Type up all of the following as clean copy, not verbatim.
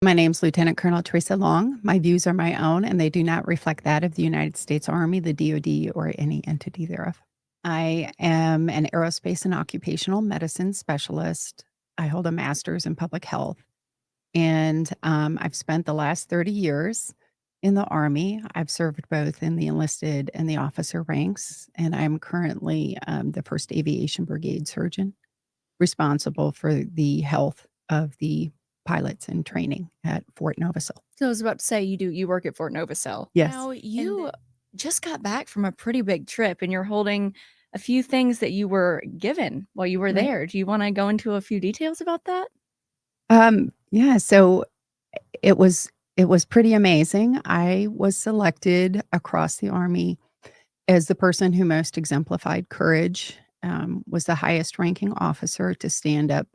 My name's Lieutenant Colonel Theresa M. My views are my own, and they do not reflect that of the United States Army, the DoD, or any entity thereof. I am an aerospace and occupational medicine specialist. I hold a master's in public health, and I've spent the last 30 years in the Army. I've served both in the enlisted and the officer ranks, and I'm currently the 1st Aviation Brigade surgeon responsible for the health of the pilots in training at Fort Novosel. So I was about to say you work at Fort Novosel. Yes. Now you just got back from a pretty big trip and you're holding a few things that you were given while you were Right. there. Do you want to go into a few details about that? Yeah, so it was pretty amazing. I was selected across the Army as the person who most exemplified courage, was the highest ranking officer to stand up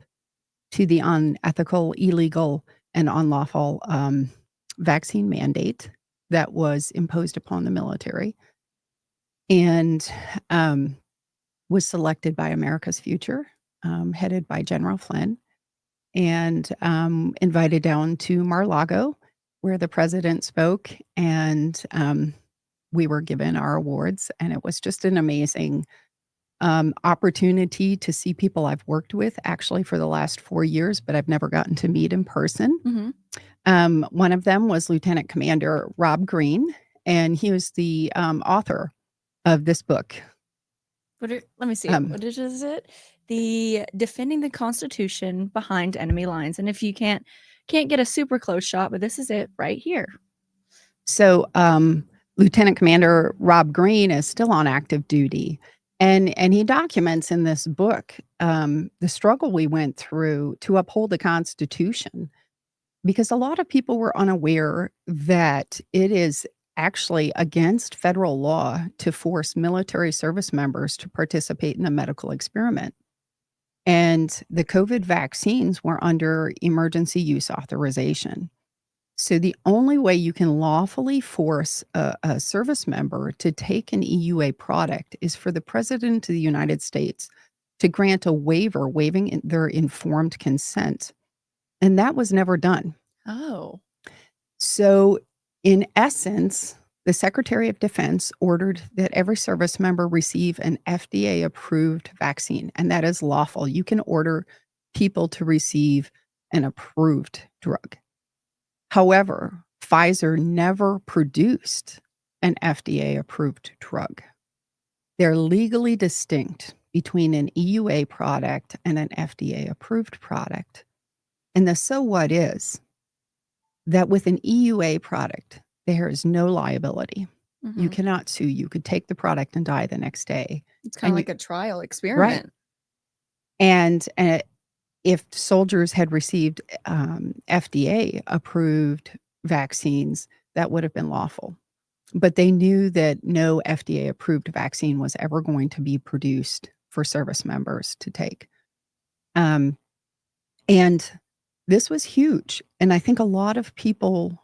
to the unethical, illegal, and unlawful vaccine mandate that was imposed upon the military, and was selected by America's Future, headed by General Flynn, and invited down to Mar-a-Lago, where the president spoke, and we were given our awards, and it was just an amazing opportunity to see people I've worked with actually for the last 4 years, but I've never gotten to meet in person. One of them was Lieutenant Commander Rob Green, and he was the author of this book. Let me see. What is it? The Defending the Constitution Behind Enemy Lines. And if you can't get a super close shot, but this is it right here. So Lieutenant Commander Rob Green is still on active duty. And he documents in this book the struggle we went through to uphold the Constitution, because a lot of people were unaware that it is actually against federal law to force military service members to participate in a medical experiment. And the COVID vaccines were under emergency use authorization. So the only way you can lawfully force a service member to take an EUA product is for the President of the United States to grant a waiver waiving their informed consent. And that was never done. Oh. So in essence, the Secretary of Defense ordered that every service member receive an FDA-approved vaccine, and that is lawful. You can order people to receive an approved drug. However, Pfizer never produced an FDA-approved drug. They're legally distinct between an EUA product and an FDA-approved product. And the so what is that with an EUA product, there is no liability. You cannot sue. You could take the product and die the next day. It's kind of like a trial experiment. Right. And if soldiers had received FDA-approved vaccines, that would have been lawful. But they knew that no FDA-approved vaccine was ever going to be produced for service members to take. And this was huge. And I think a lot of people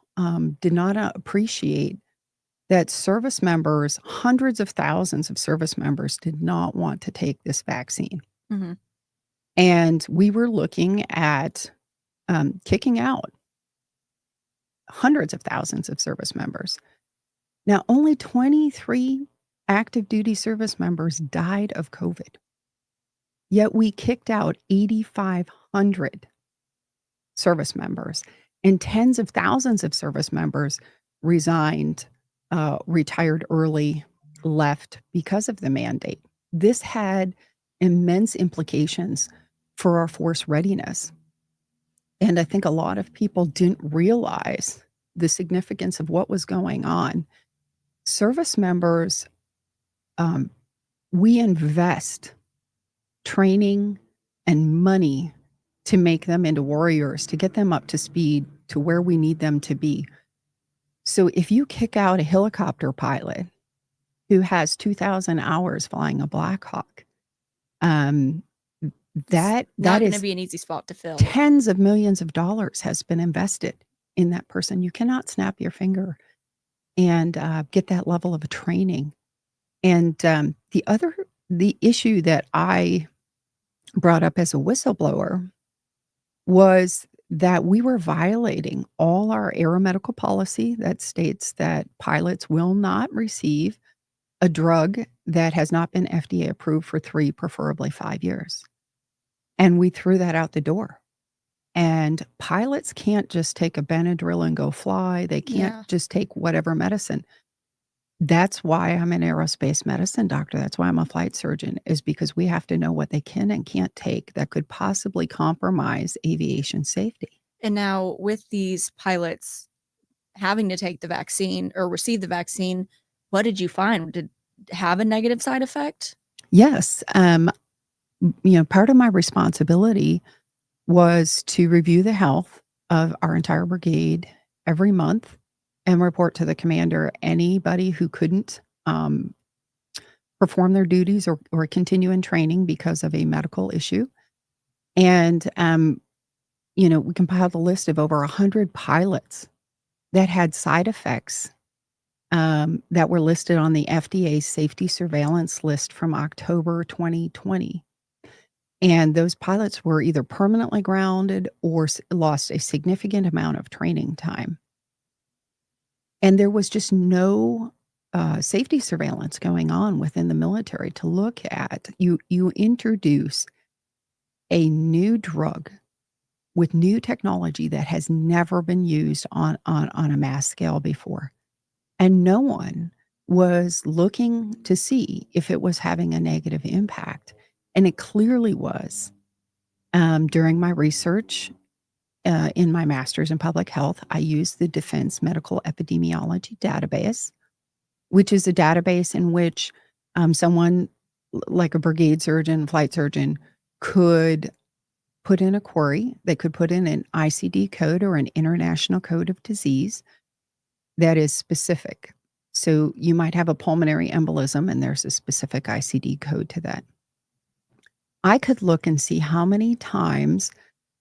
did not appreciate that service members, hundreds of thousands of service members, did not want to take this vaccine. And we were looking at kicking out hundreds of thousands of service members. Now, only 23 active duty service members died of COVID. Yet we kicked out 8,500 service members, and tens of thousands of service members resigned, retired early, left because of the mandate. This had immense implications for our force readiness. And I think a lot of people didn't realize the significance of what was going on. Service members, we invest training and money to make them into warriors, to get them up to speed to where we need them to be. So if you kick out a helicopter pilot who has 2,000 hours flying a Black Hawk, that Not going is to be an easy spot to fill. tens of millions of dollars has been invested in that person. You cannot snap your finger and get that level of training. And the issue that I brought up as a whistleblower was that we were violating all our aeromedical policy that states that pilots will not receive a drug that has not been FDA approved for 3, preferably 5 years. And we threw that out the door. And pilots can't just take a Benadryl and go fly. They can't Yeah. just take whatever medicine. That's why I'm an aerospace medicine doctor. That's why I'm a flight surgeon, is because we have to know what they can and can't take that could possibly compromise aviation safety. And now with these pilots having to take the vaccine or receive the vaccine, what did you find? Did it have a negative side effect? Yes. Part of my responsibility was to review the health of our entire brigade every month and report to the commander anybody who couldn't perform their duties or continue in training because of a medical issue. And, we compiled a list of over 100 pilots that had side effects that were listed on the FDA safety surveillance list from October 2020. And those pilots were either permanently grounded or lost a significant amount of training time. And there was just no safety surveillance going on within the military to look at. You introduce a new drug with new technology that has never been used on a mass scale before. And no one was looking to see if it was having a negative impact. And it clearly was. During my research in my master's in public health, I used the Defense Medical Epidemiology Database, which is a database in which someone like a brigade surgeon, flight surgeon, could put in a query. They could put in an ICD code or an International Code of Disease that is specific. So you might have a pulmonary embolism, and there's a specific ICD code to that. I could look and see how many times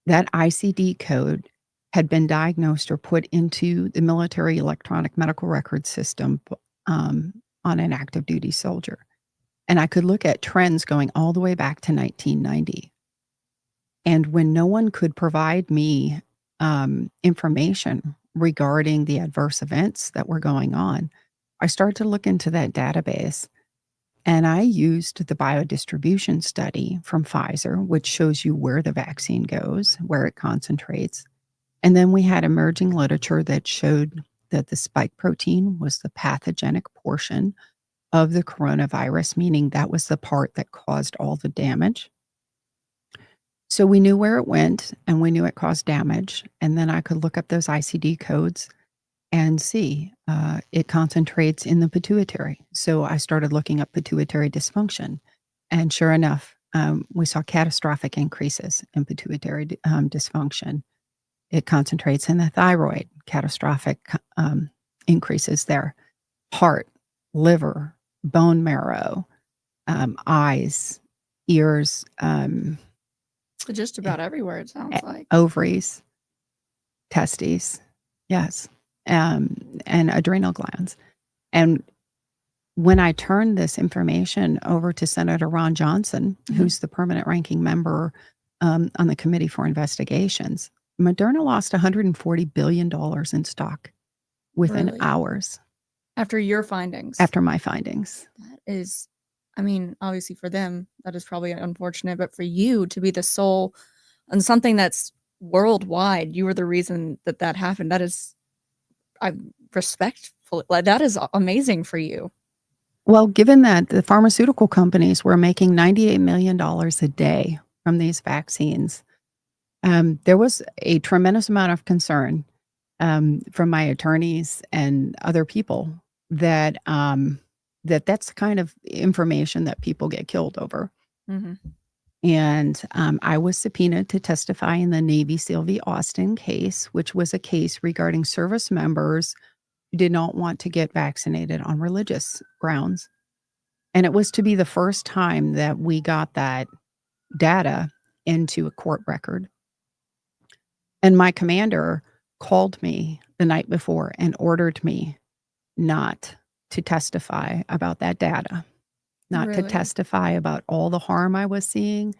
that ICD code had been diagnosed or put into the military electronic medical record system on an active duty soldier. And I could look at trends going all the way back to 1990. And when no one could provide me information regarding the adverse events that were going on, I started to look into that database. And I used the biodistribution study from Pfizer, which shows you where the vaccine goes, where it concentrates. And then we had emerging literature that showed that the spike protein was the pathogenic portion of the coronavirus, meaning that was the part that caused all the damage. So we knew where it went and we knew it caused damage. And then I could look up those ICD codes and see it concentrates in the pituitary. So I started looking up pituitary dysfunction. And sure enough, we saw catastrophic increases in pituitary dysfunction. It concentrates in the thyroid, catastrophic increases there. Heart, liver, bone marrow, eyes, ears. So just about everywhere, it sounds like. Ovaries, testes, yes, and adrenal glands. And when I turned this information over to Senator Ron Johnson, who's the permanent ranking member on the Committee for Investigations, Moderna lost $140 billion in stock within hours. After your findings? After my findings. That is, I mean, obviously for them, that is probably unfortunate, but for you to be the sole on something that's worldwide, you were the reason that happened. That is, I respectful. Like, that is amazing for you. Well, given that the pharmaceutical companies were making $98 million a day from these vaccines, there was a tremendous amount of concern from my attorneys and other people that that's the kind of information that people get killed over. Mm-hmm. And I was subpoenaed to testify in the Navy SEAL v. Austin case, which was a case regarding service members who did not want to get vaccinated on religious grounds. And it was to be the first time that we got that data into a court record. And my commander called me the night before and ordered me not to testify about that data, not to testify about all the harm I was seeing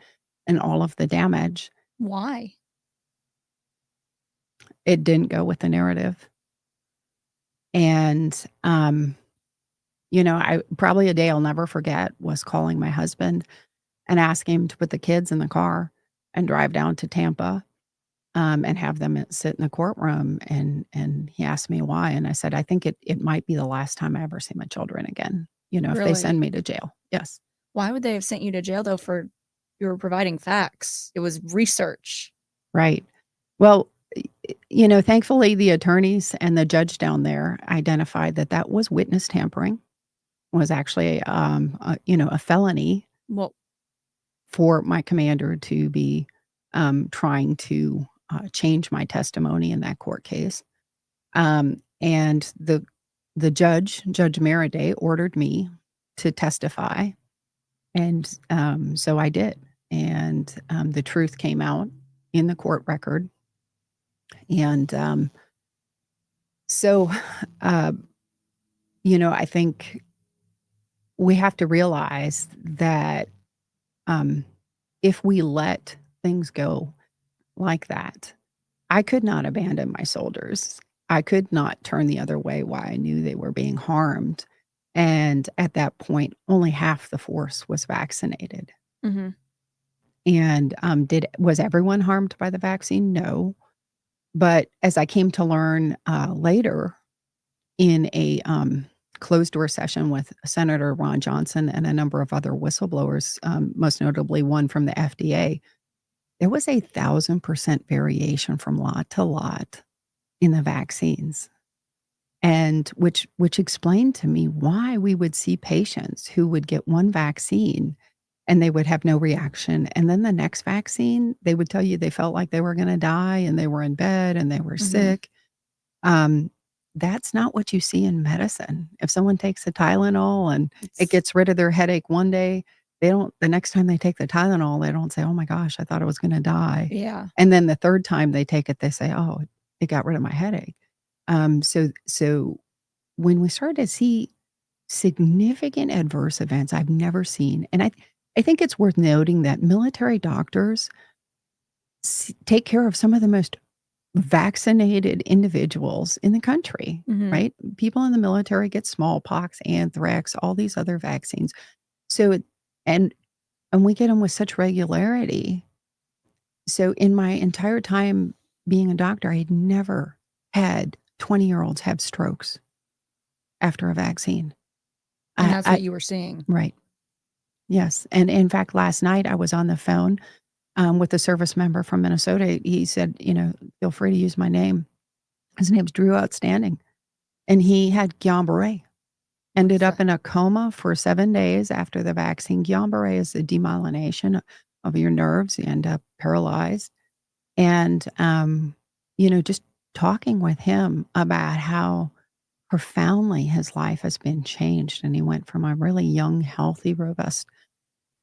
and all of the damage. Why? it didn't go with the narrative. And, I probably a day I'll never forget was calling my husband and asking him to put the kids in the car and drive down to Tampa, and have them sit in the courtroom, and he asked me why, and I said, "I think it might be the last time I ever see my children again, if they Really? send me to jail." Yes. Why would they have sent you to jail though for you were providing facts? It was research. Right. Well, thankfully, the attorneys and the judge down there identified that that was witness tampering, was actually, a felony Well, for my commander to be, trying to, change my testimony in that court case. And the judge, Judge Maraday, ordered me to testify, and, so I did, and, the truth came out in the court record, and, so, uh, I think we have to realize that, um, if we let things go like that, I could not abandon my soldiers. I could not turn the other way while I knew they were being harmed, and at that point, only half the force was vaccinated. mhm. And, was everyone harmed by the vaccine? No. But as I came to learn, later in a, closed door session with Senator Ron Johnson and a number of other whistleblowers, most notably one from the FDA, there was a 1,000% variation from lot to lot in the vaccines, and which explained to me why we would see patients who would get one vaccine and they would have no reaction, and then the next vaccine, they would tell you they felt like they were gonna die, and they were in bed, and they were Mhm. sick. Um, that's not what you see in medicine. If someone takes a Tylenol and it It's gets rid of their headache one day, the next time they take the Tylenol, they don't say, "Oh my gosh, I thought I was gonna die." yeah. And then the 3rd time they take it, they say, "Oh, it got rid of my headache." So when we started to see significant adverse events I've never seen, and I think it's worth noting that military doctors take care of some of the most vaccinated individuals in the country, Mhm. right? People in the military get smallpox, anthrax, all these other vaccines. So it and and we get them with such regularity. So in my entire time being a doctor, I had never had 20-year-olds have strokes after a vaccine. And I that's what I you were seeing. Right. Yes, and in fact, last night I was on the phone, with a service member from Minnesota. He said, "Feel free to use my name." His name's Drew Outstanding, and he had Guillain-Barré. What's Ended up that? in a coma for 7 days after the vaccine. Guillain-Barré is the demyelination of your nerves. You end up paralyzed. And, just talking with him about how profoundly his life has been changed, and he went from a really young, healthy, robust,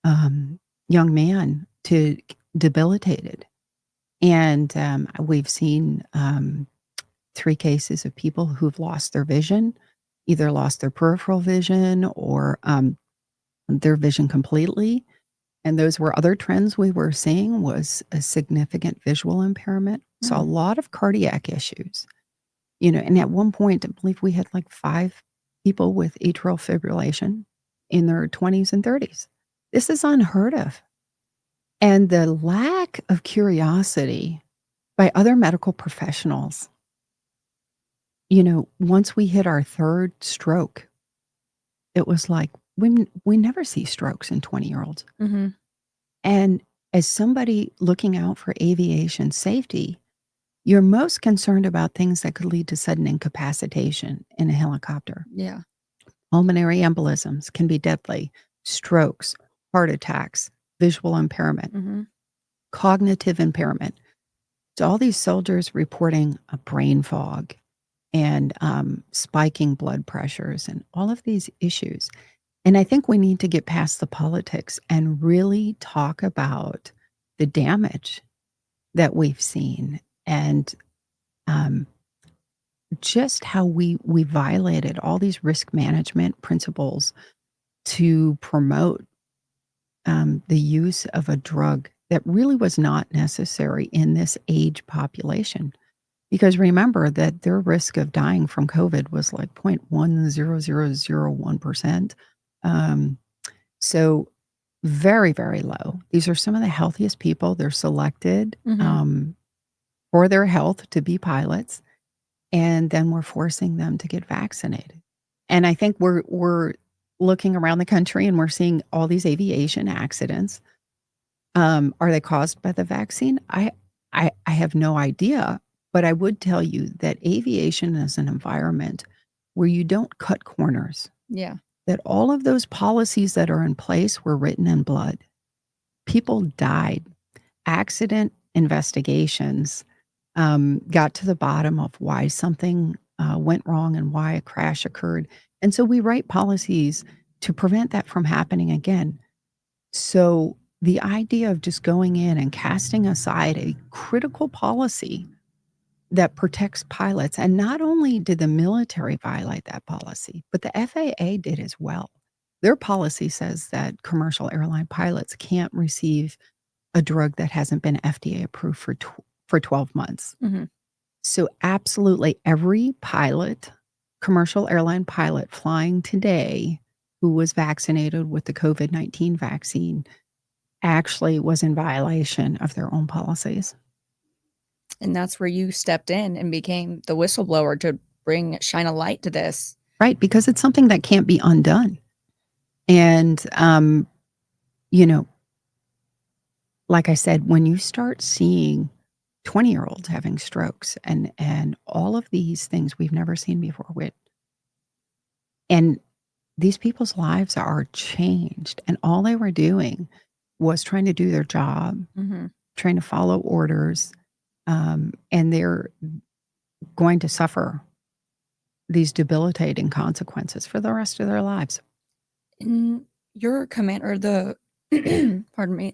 um, young man to debilitated. And, we've seen, 3 cases of people who've lost their vision, either lost their peripheral vision or, their vision completely, and those were other trends we were seeing was a significant visual impairment. Saw a Mm. lot of cardiac issues, and at one point, I believe we had, like, 5 people with atrial fibrillation in their 20s and 30s. This is unheard of, and the lack of curiosity by other medical professionals, once we hit our 3rd stroke, it was like, we never see strokes in 20-year-olds. Mhm. And as somebody looking out for aviation safety, you're most concerned about things that could lead to sudden incapacitation in a helicopter. Yeah. Pulmonary embolisms can be deadly, strokes, heart attacks, visual impairment, Mhm. cognitive impairment. So all these soldiers reporting a brain fog and spiking blood pressures and all of these issues. And I think we need to get past the politics and really talk about the damage that we've seen and um, just how we violated all these risk management principles to promote the use of a drug that really was not necessary in this age population. Because remember that their risk of dying from COVID was like 0.10001%. Um, so very, very low. These are some of the healthiest people. They're selected Mhm. for their health to be pilots, and then we're forcing them to get vaccinated. And I think we're looking around the country and we're seeing all these aviation accidents. Are they caused by the vaccine? I have no idea, but I would tell you that aviation is an environment where you don't cut corners, Yeah. that all of those policies that are in place were written in blood. People died. Accident investigations got to the bottom of why something went wrong and why a crash occurred. And so we write policies to prevent that from happening again. So the idea of just going in and casting aside a critical policy that protects pilots, and not only did the military violate that policy, but the FAA did as well. Their policy says that commercial airline pilots can't receive a drug that hasn't been FDA approved for 12 months. Mhm. So absolutely every pilot, commercial airline pilot flying today who was vaccinated with the COVID-19 vaccine actually was in violation of their own policies. And that's where you stepped in and became the whistleblower to shine a light to this. Right, because it's something that can't be undone. And, you know, like I said, when you start seeing 20-year-olds having strokes and all of these things we've never seen before with, and these people's lives are changed, and all they were doing was trying to do their job, Mhm. trying to follow orders, and they're going to suffer these debilitating consequences for the rest of their lives. And your commander, the pardon me,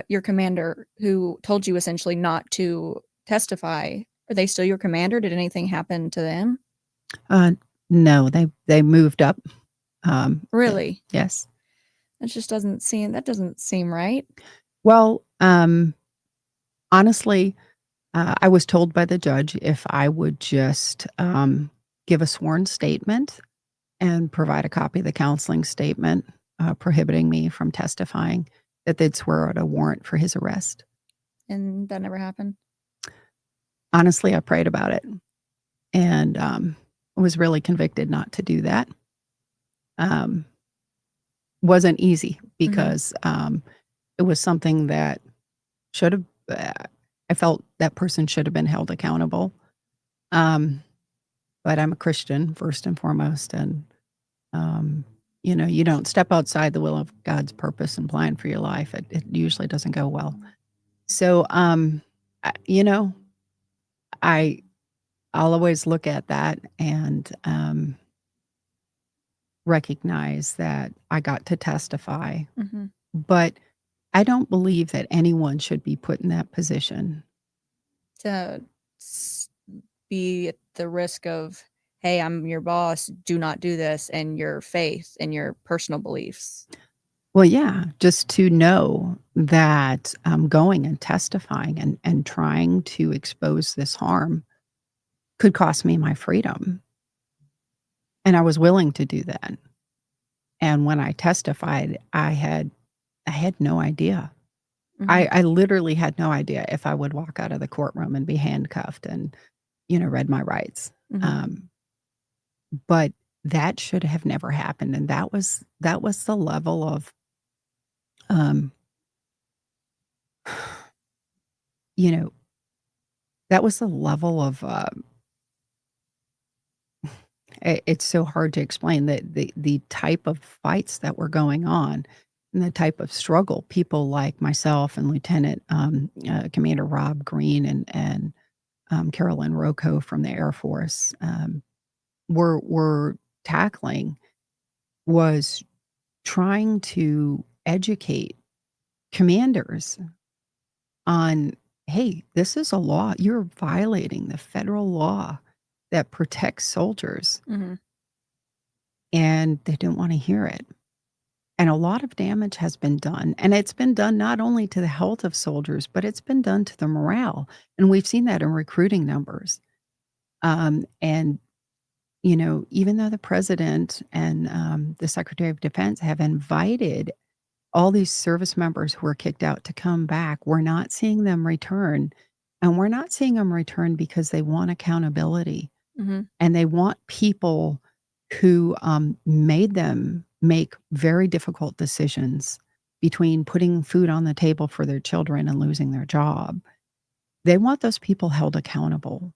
your commander who told you essentially not to testify, are they still your commander? Did anything happen to them? Uh, no, they moved up. Yeah, Really? yes. That doesn't seem right. Well, honestly, I was told by the judge if I would just give a sworn statement and provide a copy of the counseling statement prohibiting me from testifying, that they'd swear out a warrant for his arrest. And that never happened. Honestly, I prayed about it and was really convicted not to do that. Um, wasn't easy Mhm. because it was something that should have, I felt that person should have been held accountable. Um, but I'm a Christian first and foremost. And, you don't step outside the will of God's purpose and plan for your life. It usually doesn't go well. So, I, you know, I, I'll always look at that and recognize that I got to testify, Mhm. but I don't believe that anyone should be put in that position. To s be at the risk of, "Hey, I'm your boss, do not do this," and your faith and your personal beliefs. Well, yeah, just to know that going and testifying and trying to expose this harm could cost me my freedom. And I was willing to do that. And when I testified, I had no idea. I, Mhm. I literally had no idea if I would walk out of the courtroom and be handcuffed and, read my rights. Mhm. Um, but that should have never happened. And that was the level of um, you know, that was the level of it's so hard to explain the type of fights that were going on and the type of struggle people like myself and Lieutenant Commander Rob Green and Carolyn Rocco from the Air Force were tackling was trying to educate commanders on, hey, this is a law. You're violating the federal law that protects soldiers, Mhm. and they didn't want to hear it. And a lot of damage has been done. And it's been done not only to the health of soldiers, but it's been done to the morale. And we've seen that in recruiting numbers. And, even though the president and the Secretary of Defense have invited all these service members who were kicked out to come back, we're not seeing them return. And we're not seeing them return because they want accountability and they want people who made them make very difficult decisions between putting food on the table for their children and losing their job. They want those people held accountable.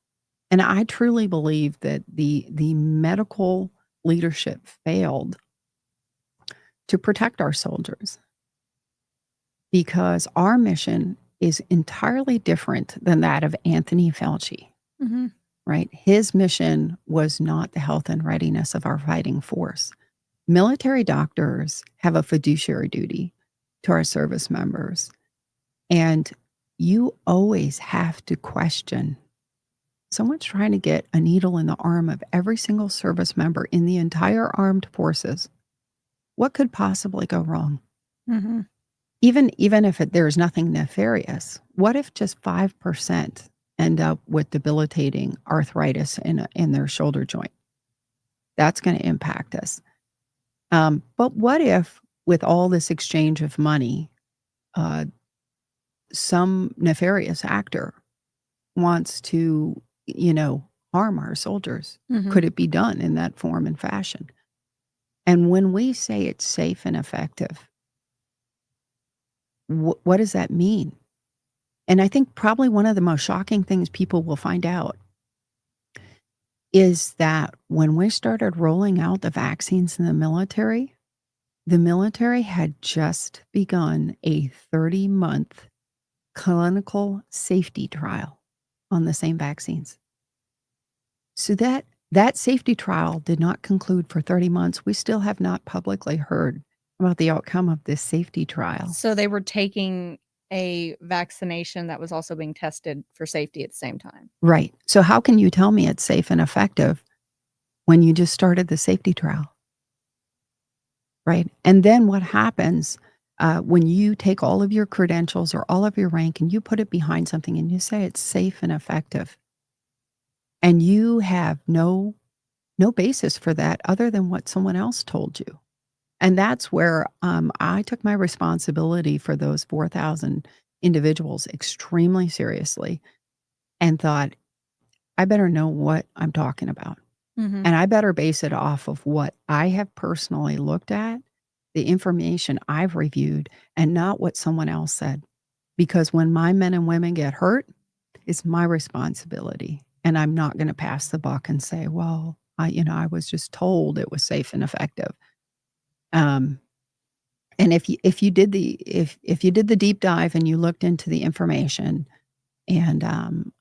And I truly believe that the medical leadership failed to protect our soldiers because our mission is entirely different than that of Anthony Fauci, right? His mission was not the health and readiness of our fighting force. Military doctors have a fiduciary duty to our service members, and you always have to question. Someone's trying to get a needle in the arm of every single service member in the entire armed forces. What could possibly go wrong? Even if there's nothing nefarious, what if just 5% end up with debilitating arthritis in their shoulder joint? That's going to impact us. But what if, with all this exchange of money, some nefarious actor wants to, harm our soldiers? Could it be done in that form and fashion? And when we say it's safe and effective, what does that mean? And I think probably one of the most shocking things people will find out is that when we started rolling out the vaccines in the military had just begun a 30-month clinical safety trial on the same vaccines. So that safety trial did not conclude for 30 months. We still have not publicly heard about the outcome of this safety trial. So they were taking a vaccination that was also being tested for safety at the same time. Right. So how can you tell me it's safe and effective when you just started the safety trial? Right. And then what happens when you take all of your credentials or all of your rank and you put it behind something and you say it's safe and effective, and you have no basis for that other than what someone else told you? And that's where I took my responsibility for those 4,000 individuals extremely seriously and thought, I better know what I'm talking about. And I better base it off of what I have personally looked at, the information I've reviewed, and not what someone else said. Because when my men and women get hurt, it's my responsibility. And I'm not going to pass the buck and say, well, I was just told it was safe and effective. And if you did the deep dive and you looked into the information, and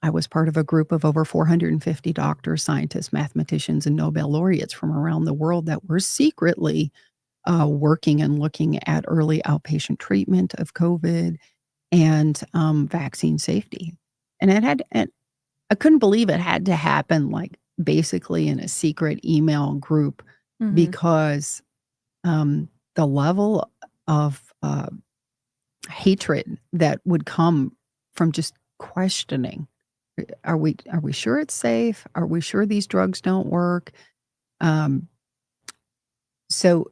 I was part of a group of over 450 doctors, scientists, mathematicians, and Nobel laureates from around the world that were secretly working and looking at early outpatient treatment of COVID and vaccine safety. And I couldn't believe it had to happen like basically in a secret email group because the level of hatred that would come from just questioning. Are we sure it's safe? Are we sure these drugs don't work? So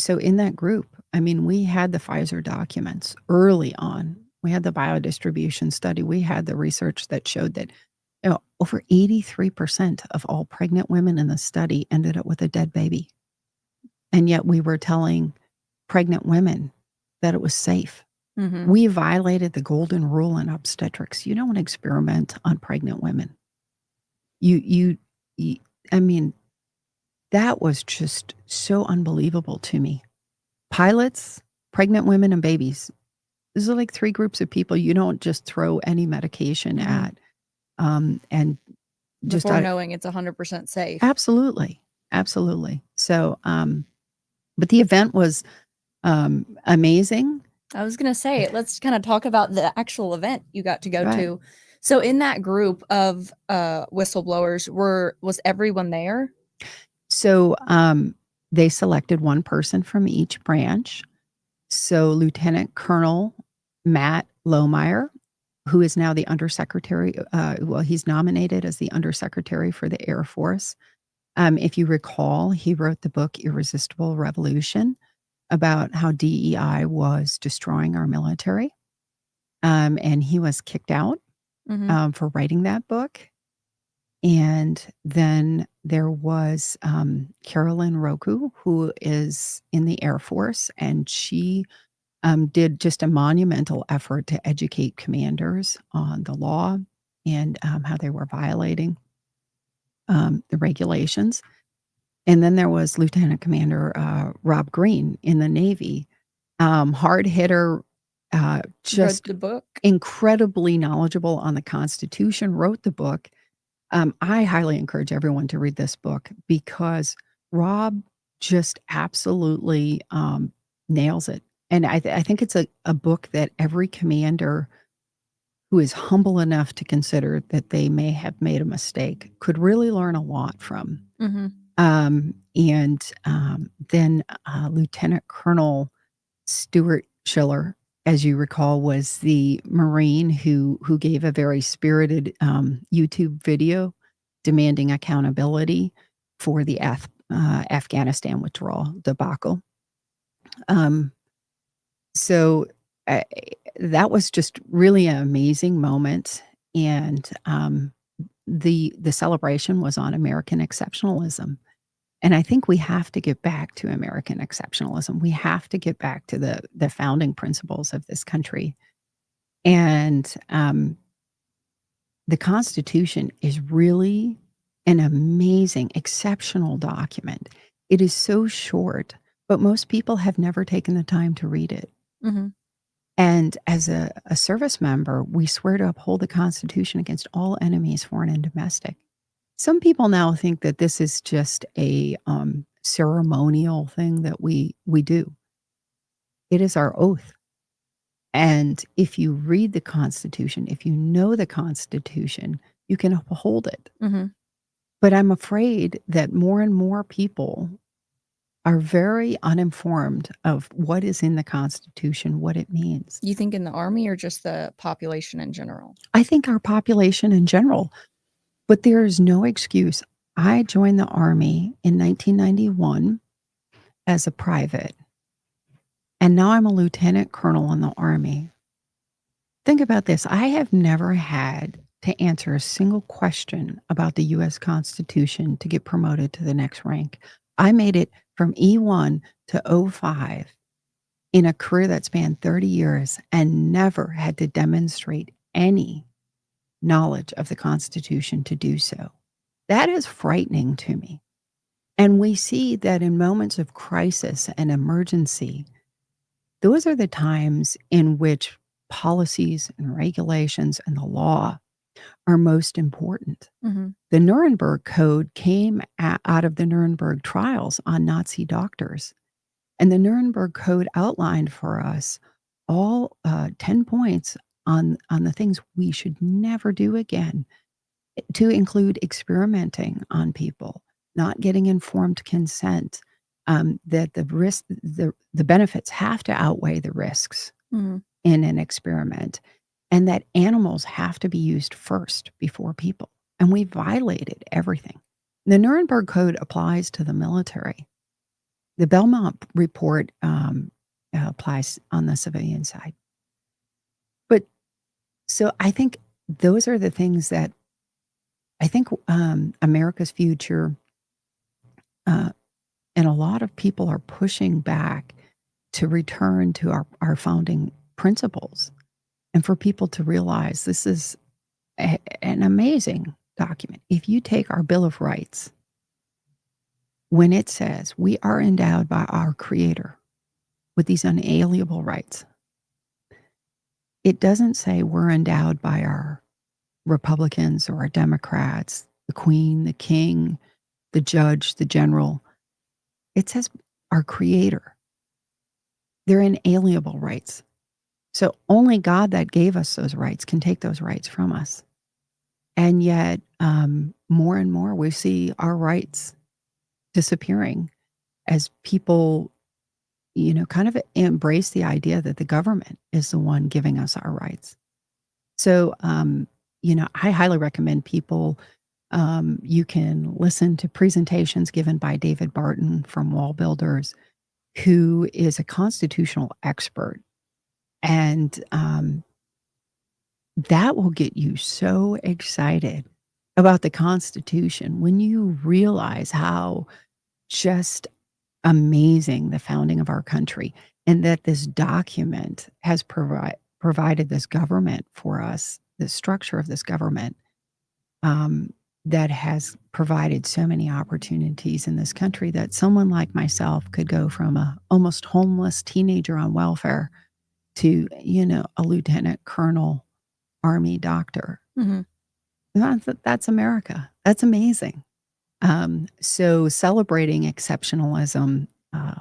in that group, I mean, we had the Pfizer documents early on. We had the biodistribution study. We had the research that showed that over 83% of all pregnant women in the study ended up with a dead baby. And yet we were telling pregnant women that it was safe. We violated the golden rule in obstetrics. You don't experiment on pregnant women. I mean, that was just so unbelievable to me. Pilots, pregnant women, and babies. These are like three groups of people you don't just throw any medication at. And just before knowing it's 100% safe. Absolutely. So, but the event was amazing. I was going to say, let's kind of talk about the actual event you got to go to. So in that group of whistleblowers, was everyone there? So they selected one person from each branch. So Lieutenant Colonel Matt Lohmeyer, who is now the undersecretary, well, he's nominated as the undersecretary for the Air Force. If you recall, he wrote the book Irresistible Revolution about how DEI was destroying our military. And he was kicked out Mhm. for writing that book. And then there was Carolyn Roku, who is in the Air Force, and she did just a monumental effort to educate commanders on the law and how they were violating the regulations. And then there was Lieutenant Commander Rob Green in the Navy, hard hitter, Read just the book? incredibly knowledgeable on the Constitution, wrote the book. I highly encourage everyone to read this book because Rob just absolutely nails it. And I think it's a book that every commander who is humble enough to consider that they may have made a mistake could really learn a lot from. Mhm. Then Lieutenant Colonel Stuart Schiller, as you recall, was the Marine who gave a very spirited YouTube video demanding accountability for the Afghanistan withdrawal debacle. Um, so uh, that was just really an amazing moment, and the celebration was on American exceptionalism. And I think we have to get back to American exceptionalism. We have to get back to the founding principles of this country. And the Constitution is really an amazing, exceptional document. It is so short, but most people have never taken the time to read it. Mhm. And as a service member, we swear to uphold the Constitution against all enemies, foreign and domestic. Some people now think that this is just a ceremonial thing that we do. It is our oath. And if you read the Constitution, if you know the Constitution, you can uphold it. Mhm. But I'm afraid that more and more people are very uninformed of what is in the Constitution, what it means. You think in the Army or just the population in general? I think our population in general, but there is no excuse. I joined the Army in 1991 as a private, and now I'm a lieutenant colonel in the Army. Think about this. I have never had to answer a single question about the U.S. Constitution to get promoted to the next rank. I made it from E1 to O5 in a career that spanned 30 years and never had to demonstrate any knowledge of the Constitution to do so. That is frightening to me. And we see that in moments of crisis and emergency, those are the times in which policies and regulations and the law are most important. Mhm. The Nuremberg Code came out of the Nuremberg trials on Nazi doctors. And the Nuremberg Code outlined for us all 10 points on the things we should never do again, to include experimenting on people, not getting informed consent, that the benefits have to outweigh the risks Mhm. in an experiment, and that animals have to be used first before people. And we violated everything. The Nuremberg Code applies to the military. The Belmont Report applies on the civilian side. But so I think those are the things that I think America's future, uh, and a lot of people are pushing back to return to our founding principles, and for people to realize this is an amazing document. If you take our Bill of Rights, when it says we are endowed by our Creator with these unalienable rights, it doesn't say we're endowed by our Republicans or our Democrats, the Queen, the King, the judge, the general. It says our Creator. They're inalienable rights. So only God that gave us those rights can take those rights from us. And yet, more and more, we see our rights disappearing as people kind of embrace the idea that the government is the one giving us our rights. So, I highly recommend people, you can listen to presentations given by David Barton from Wall Builders, who is a constitutional expert. And that will get you so excited about the Constitution when you realize how just amazing the founding of our country, and that this document has provided this government for us, the structure of this government, um, that has provided so many opportunities in this country that someone like myself could go from a almost homeless teenager on welfare to, a lieutenant colonel, army doctor. Mhm. That's America. That's amazing. So celebrating exceptionalism,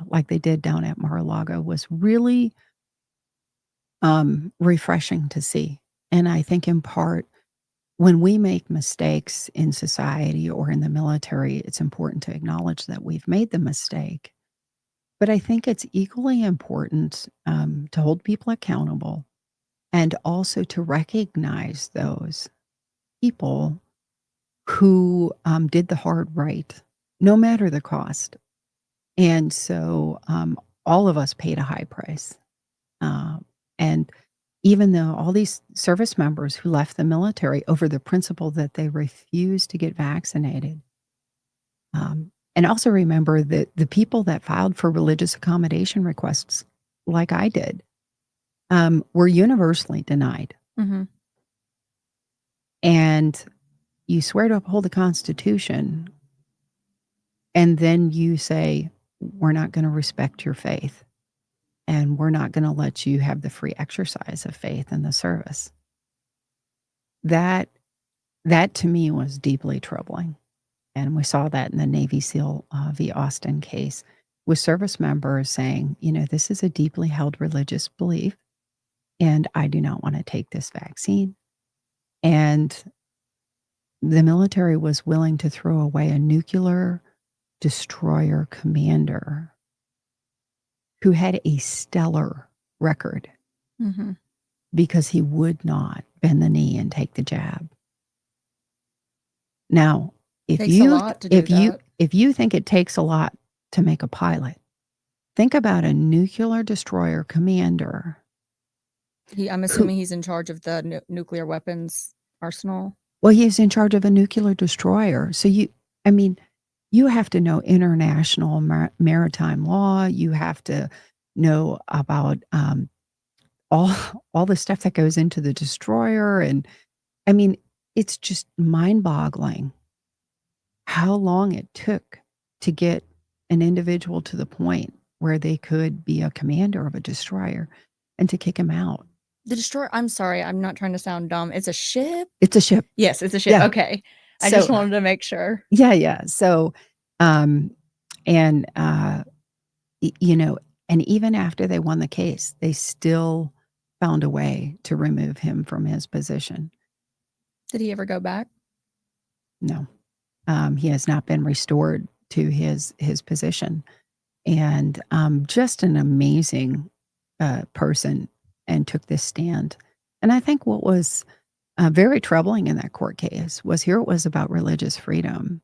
like they did down at Mar-a-Lago, was really refreshing to see. And I think in part, when we make mistakes in society or in the military, it's important to acknowledge that we've made the mistake. But I think it's equally important to hold people accountable and also to recognize those people who did the hard right, no matter the cost. And so all of us paid a high price. And even though all these service members who left the military over the principle that they refused to get vaccinated, and also remember that the people that filed for religious accommodation requests, like I did, were universally denied. Mhm. And you swear to uphold the Constitution, and then you say, we're not going to respect your faith, and we're not going to let you have the free exercise of faith in the service. That to me was deeply troubling. And we saw that in the Navy SEAL v. Austin case, with service members saying, this is a deeply held religious belief, and I do not want to take this vaccine. And the military was willing to throw away a nuclear destroyer commander who had a stellar record Mhm. because he would not bend the knee and take the jab. Now, if Takes a you lot to do that. if you think it takes a lot to make a pilot, think about a nuclear destroyer commander I'm who assuming he's in charge of the nuclear weapons arsenal. well, he's in charge of a nuclear destroyer. So I mean, you have to know international maritime law. You have to know about all all the stuff that goes into the destroyer, and I mean, it's just mind-boggling how long it took to get an individual to the point where they could be a commander of a destroyer and to kick him out. The destroyer, I'm sorry, I'm not trying to sound dumb. It's a ship? It's a ship. Yes, it's a ship. Yeah. Okay. I just So wanted to make sure. yeah. So, and and even after they won the case, they still found a way to remove him from his position. Did he ever go back? No, he has not been restored to his position, and just an amazing person, and took this stand. And I think what was very troubling in that court case was here it was about religious freedom,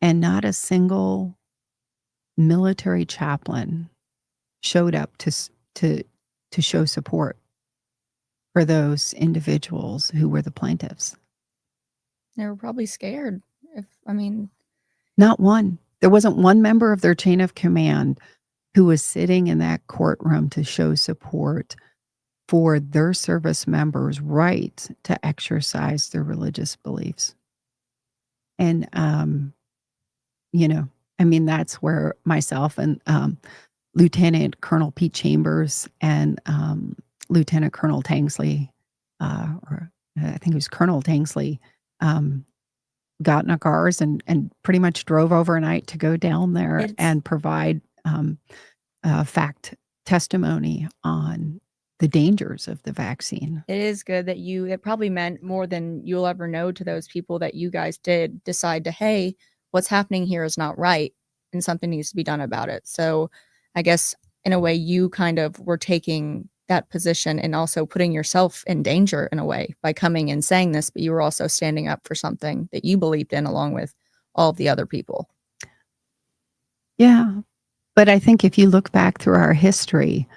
and not a single military chaplain showed up to show support for those individuals who were the plaintiffs. They were probably scared. I mean, Not one. There wasn't one member of their chain of command who was sitting in that courtroom to show support for their service members' right to exercise their religious beliefs. And, that's where myself and Lieutenant Colonel Pete Chambers and Lieutenant Colonel Tangsley, or I think it was Colonel Tangsley, got in our cars and pretty much drove overnight to go down there and provide fact testimony on the dangers of the vaccine. it is good that it probably meant more than you'll ever know to those people that you guys did decide to, hey, what's happening here is not right and something needs to be done about it. So I guess in a way, you kind of were taking that position and also putting yourself in danger in a way by coming and saying this, but you were also standing up for something that you believed in along with all of the other people. Yeah. But I think if you look back through our history,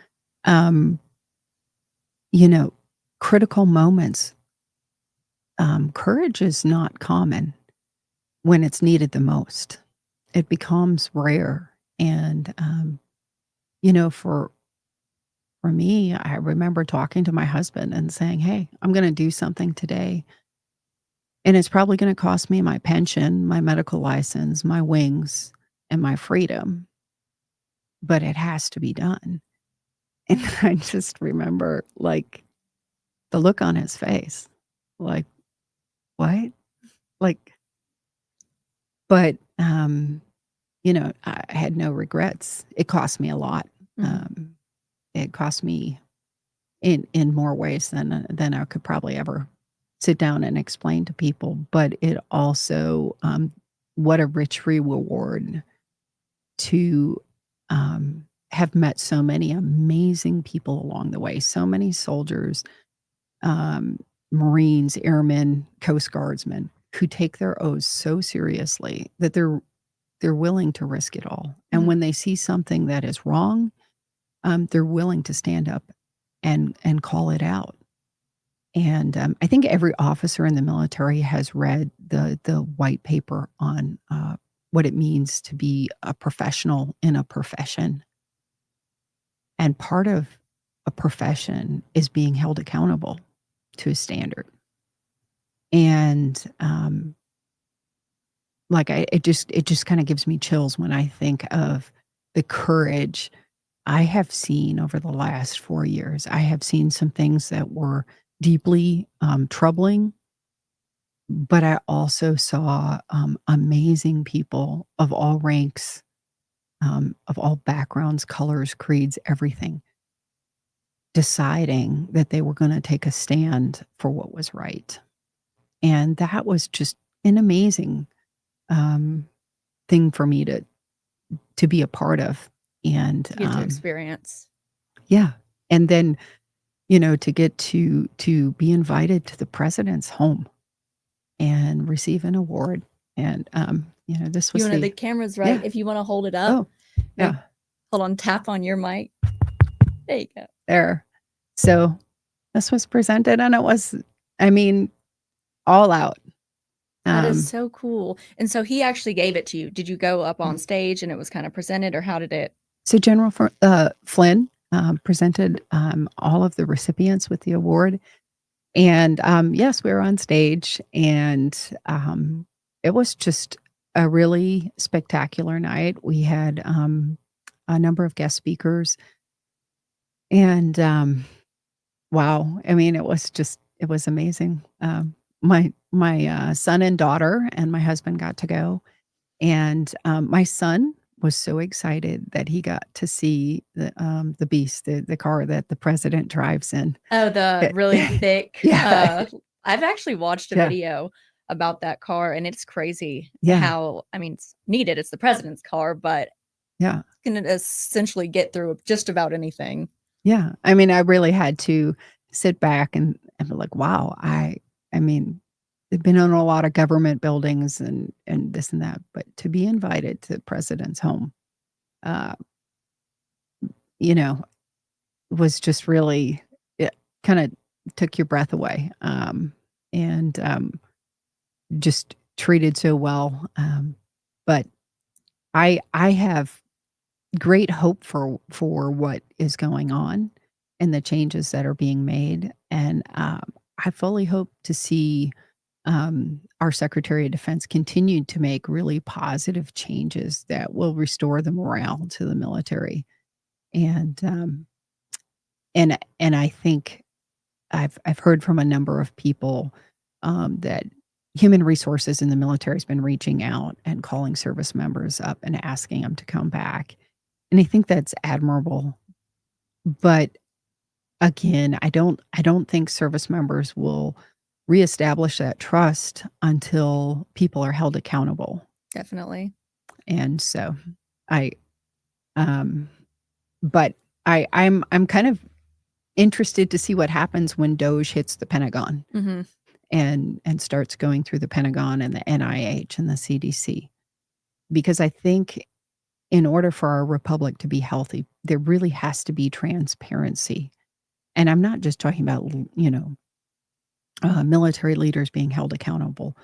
um, you know, critical moments, courage is not common when it's needed the most. It becomes rare. And, for me, I remember talking to my husband and saying, "Hey, I'm going to do something today. And it's probably going to cost me my pension, my medical license, my wings, and my freedom, but it has to be done." And I just remember, like, the look on his face, like, "What?" Like, but, I had no regrets. It cost me a lot. Um, it cost me in more ways than I could probably ever sit down and explain to people, but it also, what a rich reward to, have met so many amazing people along the way, so many soldiers, um, Marines, airmen, Coast Guardsmen who take their oaths so seriously that they're willing to risk it all. And when they see something that is wrong, they're willing to stand up and call it out. And I think every officer in the military has read the white paper on what it means to be a professional in a profession. And part of a profession is being held accountable to a standard. And it just kind of gives me chills when I think of the courage I have seen over the last 4 years. I have seen some things that were deeply troubling, but I also saw amazing people of all ranks, of all backgrounds, colors, creeds, everything, deciding that they were going to take a stand for what was right. And that was just an amazing um, thing for me to be a part of. And To get to experience. yeah, and then to get to be invited to the president's home and receive an award. And this was The camera's right. Yeah. If you want to hold it up. Oh, yeah. Hold on, tap on your mic. There you go. There. So this was presented, and it was, I mean, all out. That is so cool. And so he actually gave it to you. Did you go up on stage and it was kind of presented, or how did it? So General Flynn presented all of the recipients with the award. And yes, we were on stage, and it was just a really spectacular night. We had a number of guest speakers, and wow, I mean, it was amazing. My son and daughter and my husband got to go, and my son was so excited that he got to see the beast, the car that the president drives in. Oh, the really thick. Yeah. I've actually watched a Yeah. video about that car, and it's crazy Yeah. how, I mean, it's needed. It's the president's car, but Yeah. it's going to essentially get through just about anything. Yeah. I mean, I really had to sit back and be like, wow, I mean, they've been in a lot of government buildings and this and that, but to be invited to the president's home, uh, was just really, it kind of took your breath away. And just treated so well. But I have great hope for what is going on and the changes that are being made. And I fully hope to see our Secretary of Defense continue to make really positive changes that will restore the morale to the military. And I think I've heard from a number of people that human resources in the military has been reaching out and calling service members up and asking them to come back. And I think that's admirable. But again, I don't think service members will reestablish that trust until people are held accountable. Definitely. And so I um But I'm kind of interested to see what happens when DOGE hits the Pentagon Hmm. and starts going through the Pentagon and the NIH and the CDC. Because I think in order for our republic to be healthy, there really has to be transparency. And I'm not just talking about, military leaders being held accountable,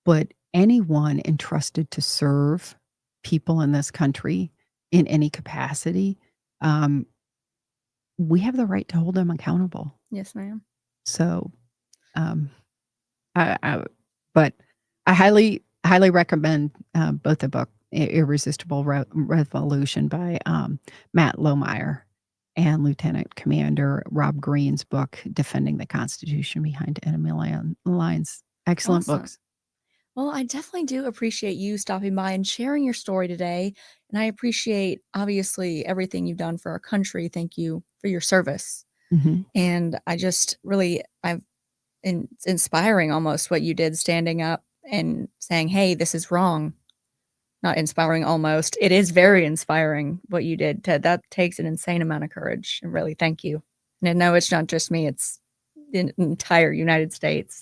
but anyone entrusted to serve people in this country in any capacity, um, we have the right to hold them accountable. Yes, ma'am. So, um, I but I highly recommend, both the book, Irresistible Revolution by, Matt Lohmeyer, and Lieutenant Commander Rob Greene's book, Defending the Constitution Behind Enemy Lines. Excellent Awesome. books. Well, I definitely do appreciate you stopping by and sharing your story today. And I appreciate, obviously, everything you've done for our country. Thank you for your service. Mhm. And I just really, it's inspiring almost what you did, standing up and saying, hey, this is wrong. Not inspiring almost. It is very inspiring what you did, Ted. That takes an insane amount of courage. And really, thank you. And no, it's not just me, it's the entire United States.